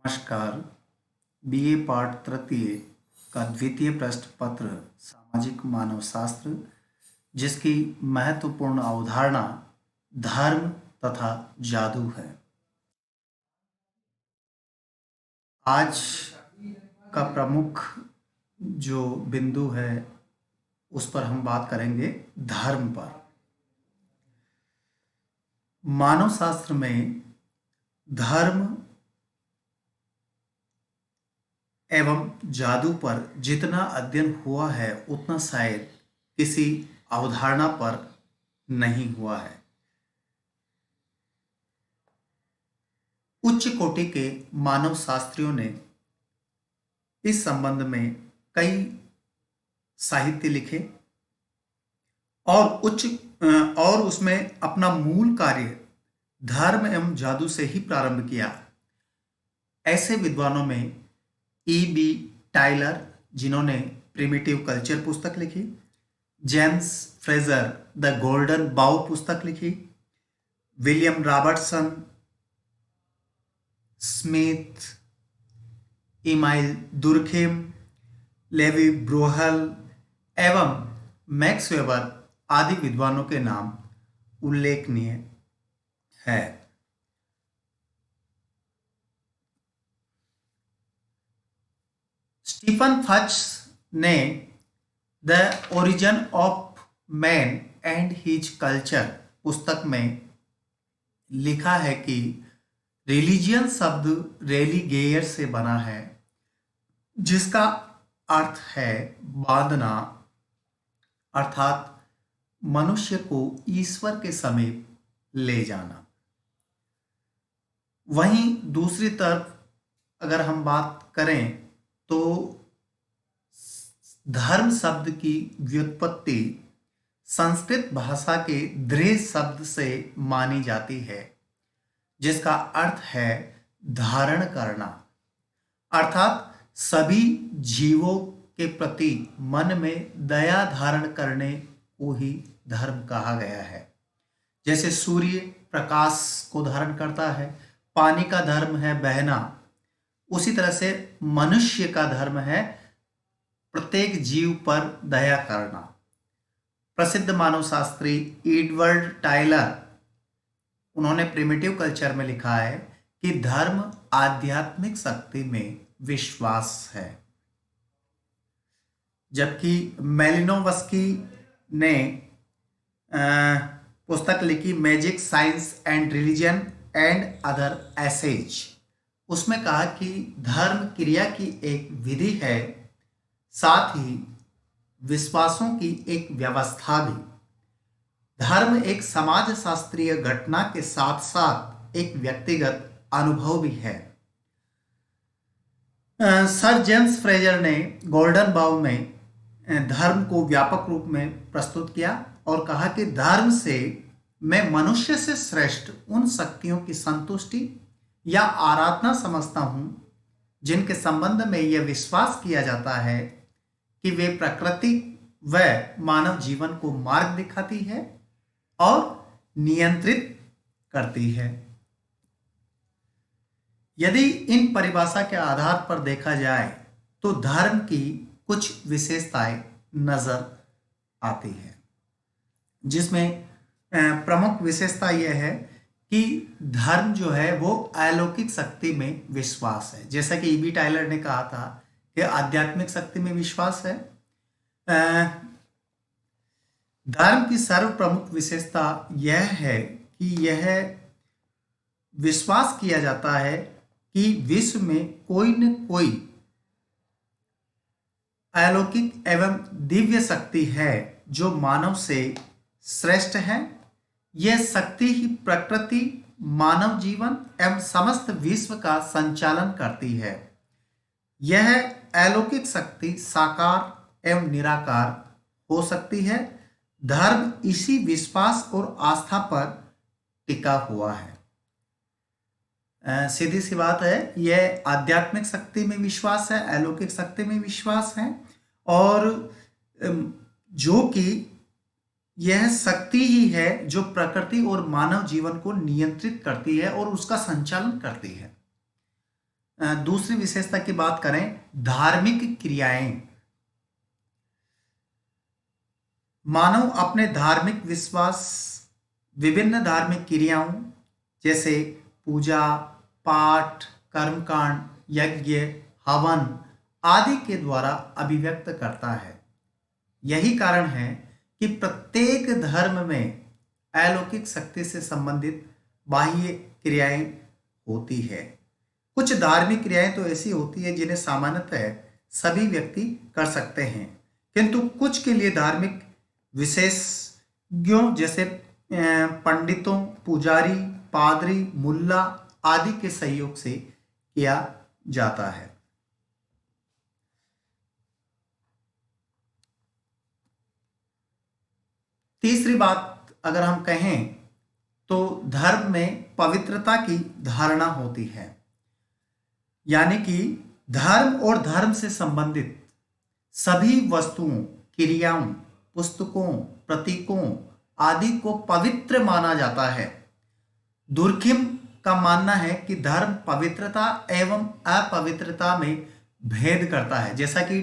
नमस्कार। बीए पाठ तृतीय का द्वितीय प्रश्न पत्र सामाजिक मानव शास्त्र, जिसकी महत्वपूर्ण अवधारणा धर्म तथा जादू है। आज का प्रमुख जो बिंदु है उस पर हम बात करेंगे धर्म पर। मानव शास्त्र में धर्म एवं जादू पर जितना अध्ययन हुआ है उतना शायद किसी अवधारणा पर नहीं हुआ है। उच्च कोटि के मानव शास्त्रियों ने इस संबंध में कई साहित्य लिखे और उसमें अपना मूल कार्य धर्म एवं जादू से ही प्रारंभ किया। ऐसे विद्वानों में E.B. टाइलर, जिन्होंने प्रिमिटिव कल्चर पुस्तक लिखी, James Fraser the golden Bough पुस्तक लिखी, William Robertson, Smith, Emile Durkheim, Levy Bruhl एवं मैक्स वेबर आदि विद्वानों के नाम उल्लेखनीय है। स्टीफन फच ने the origin of man and his culture पुस्तक में लिखा है कि रिलीजियन शब्द रेलिगेयर से बना है, जिसका अर्थ है बांधना, अर्थात मनुष्य को ईश्वर के समीप ले जाना। वहीं दूसरी तरफ अगर हम बात करें तो धर्म शब्द की व्युत्पत्ति संस्कृत भाषा के दृढ़ शब्द से मानी जाती है, जिसका अर्थ है धारण करना, अर्थात सभी जीवों के प्रति मन में दया धारण करने को ही धर्म कहा गया है। जैसे सूर्य प्रकाश को धारण करता है, पानी का धर्म है बहना, उसी तरह से मनुष्य का धर्म है प्रत्येक जीव पर दया करना। प्रसिद्ध मानव शास्त्री एडवर्ड टाइलर, उन्होंने प्रिमिटिव कल्चर में लिखा है कि धर्म आध्यात्मिक शक्ति में विश्वास है। जबकि मेलिनोवस्की ने पुस्तक लिखी magic, science and religion and other essays, उसमें कहा कि धर्म क्रिया की एक विधि है, साथ ही विश्वासों की एक व्यवस्था भी। धर्म एक समाज शास्त्रीय घटना के साथ साथ एक व्यक्तिगत अनुभव भी है। सर जेम्स फ्रेजर ने गोल्डन बाउ में धर्म को व्यापक रूप में प्रस्तुत किया और कहा कि धर्म से मैं मनुष्य से श्रेष्ठ उन शक्तियों की संतुष्टि या आराधना समझता हूं जिनके संबंध में यह विश्वास किया जाता है कि वे प्रकृति व मानव जीवन को मार्ग दिखाती है और नियंत्रित करती है। यदि इन परिभाषा के आधार पर देखा जाए तो धर्म की कुछ विशेषताएं नजर आती है, जिसमें प्रमुख विशेषता यह है कि धर्म जो है वो अलौकिक शक्ति में विश्वास है। जैसा कि E.B. टाइलर ने कहा था कि आध्यात्मिक शक्ति में विश्वास है। धर्म की सर्व प्रमुख विशेषता यह है कि यह विश्वास किया जाता है कि विश्व में कोई न कोई अलौकिक एवं दिव्य शक्ति है जो मानव से श्रेष्ठ है। यह शक्ति ही प्रकृति, मानव जीवन एवं समस्त विश्व का संचालन करती है। यह अलौकिक शक्ति साकार एवं निराकार हो सकती है। धर्म इसी विश्वास और आस्था पर टिका हुआ है। सीधी सी बात है, यह आध्यात्मिक शक्ति में विश्वास है, अलौकिक शक्ति में विश्वास है, और जो कि यह शक्ति ही है जो प्रकृति और मानव जीवन को नियंत्रित करती है और उसका संचालन करती है। दूसरी विशेषता की बात करें, धार्मिक क्रियाएं। मानव अपने धार्मिक विश्वास, विभिन्न धार्मिक क्रियाओं जैसे पूजा पाठ, कर्मकांड, यज्ञ, हवन आदि के द्वारा अभिव्यक्त करता है। यही कारण है कि प्रत्येक धर्म में अलौकिक शक्ति से संबंधित बाह्य क्रियाएं होती है। कुछ धार्मिक क्रियाएं तो ऐसी होती है जिन्हें सामान्यतः सभी व्यक्ति कर सकते हैं, किंतु कुछ के लिए धार्मिक विशेषज्ञों जैसे पंडितों, पुजारी, पादरी, मुल्ला आदि के सहयोग से किया जाता है। तीसरी बात अगर हम कहें तो धर्म में पवित्रता की धारणा होती है, यानी कि धर्म और धर्म से संबंधित सभी वस्तुओं, क्रियाओं, पुस्तकों, प्रतीकों आदि को पवित्र माना जाता है। दुर्खिम का मानना है कि धर्म पवित्रता एवं अपवित्रता में भेद करता है। जैसा कि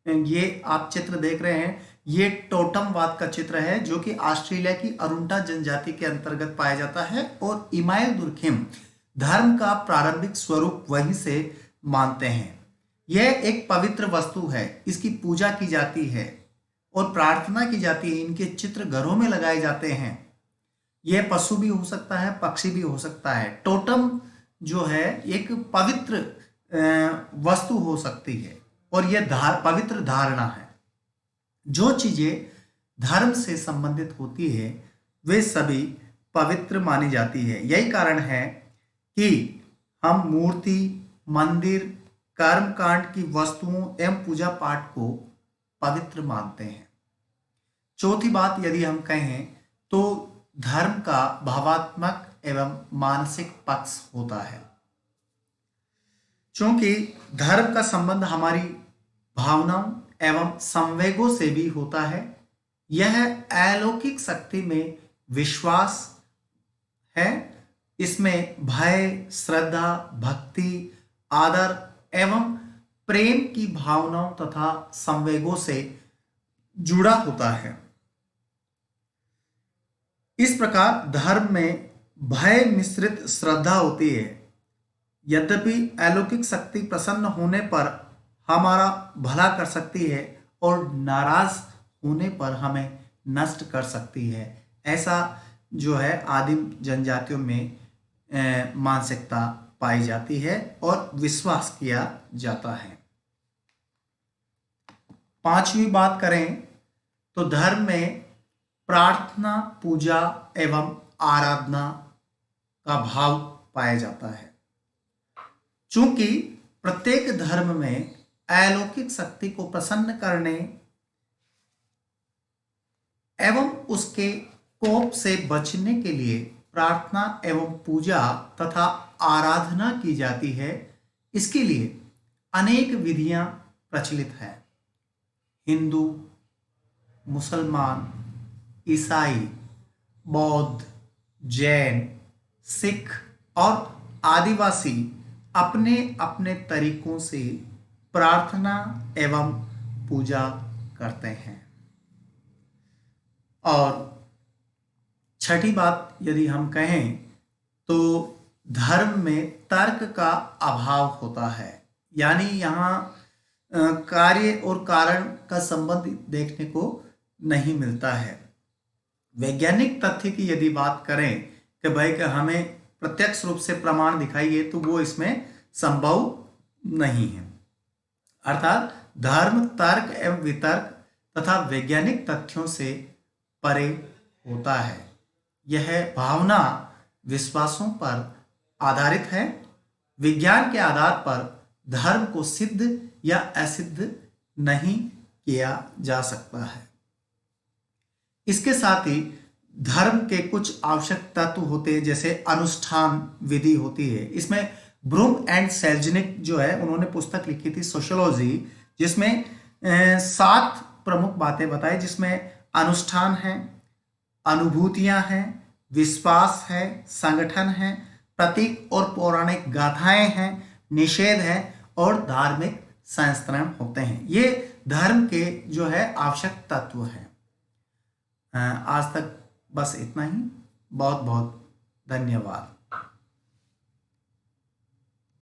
ये आप चित्र देख रहे हैं, ये टोटमवाद का चित्र है जो कि ऑस्ट्रेलिया की अरुंटा जनजाति के अंतर्गत पाया जाता है, और इमाइल दुर्खिम धर्म का प्रारंभिक स्वरूप वहीं से मानते हैं। यह एक पवित्र वस्तु है, इसकी पूजा की जाती है और प्रार्थना की जाती है। इनके चित्र घरों में लगाए जाते हैं। यह पशु भी हो सकता है, पक्षी भी हो सकता है। टोटम जो है एक पवित्र वस्तु हो सकती है और यह पवित्र धारणा है। जो चीजें धर्म से संबंधित होती है वे सभी पवित्र मानी जाती है। यही कारण है कि हम मूर्ति, मंदिर, कर्मकांड की वस्तुओं एवं पूजा पाठ को पवित्र मानते हैं। चौथी बात यदि हम कहें तो धर्म का भावात्मक एवं मानसिक पक्ष होता है। क्योंकि धर्म का संबंध हमारी भावनाओं एवं संवेगों से भी होता है। यह अलौकिक शक्ति में विश्वास है। इसमें भय, श्रद्धा, भक्ति, आदर एवं प्रेम की भावनाओं तथा संवेगों से जुड़ा होता है। इस प्रकार धर्म में भय मिश्रित श्रद्धा होती है। यद्यपि अलौकिक शक्ति प्रसन्न होने पर हमारा भला कर सकती है और नाराज होने पर हमें नष्ट कर सकती है, ऐसा जो है आदिम जनजातियों में मानसिकता पाई जाती है और विश्वास किया जाता है। पांचवी बात करें तो धर्म में प्रार्थना, पूजा एवं आराधना का भाव पाया जाता है। चूंकि प्रत्येक धर्म में अलौकिक शक्ति को प्रसन्न करने एवं उसके कोप से बचने के लिए प्रार्थना एवं पूजा तथा आराधना की जाती है। इसके लिए अनेक विधियां प्रचलित हैं। हिंदू, मुसलमान, ईसाई, बौद्ध, जैन, सिख और आदिवासी अपने अपने तरीकों से प्रार्थना एवं पूजा करते हैं। और छठी बात यदि हम कहें तो धर्म में तर्क का अभाव होता है, यानी यहाँ कार्य और कारण का संबंध देखने को नहीं मिलता है। वैज्ञानिक तथ्य की यदि बात करें कि भाई कि हमें प्रत्यक्ष रूप से प्रमाण दिखाइए, तो वो इसमें संभव नहीं है। अर्थात धर्म तर्क एवं वितर्क तथा वैज्ञानिक तथ्यों से परे होता है। यह भावना विश्वासों पर आधारित है। विज्ञान के आधार पर धर्म को सिद्ध या असिद्ध नहीं किया जा सकता है। इसके साथ ही धर्म के कुछ आवश्यक तत्व होते हैं, जैसे अनुष्ठान विधि होती है। इसमें ब्रूम एंड सेल्जनिक जो है उन्होंने पुस्तक लिखी थी सोशियोलॉजी, जिसमें 7 प्रमुख बातें बताई, जिसमें अनुष्ठान है, अनुभूतियां हैं, विश्वास है, संगठन है, प्रतीक और पौराणिक गाथाएं हैं, निषेध है और धार्मिक संस्करण होते हैं। ये धर्म के जो है आवश्यक तत्व हैं। आज तक बस इतना ही। बहुत बहुत धन्यवाद।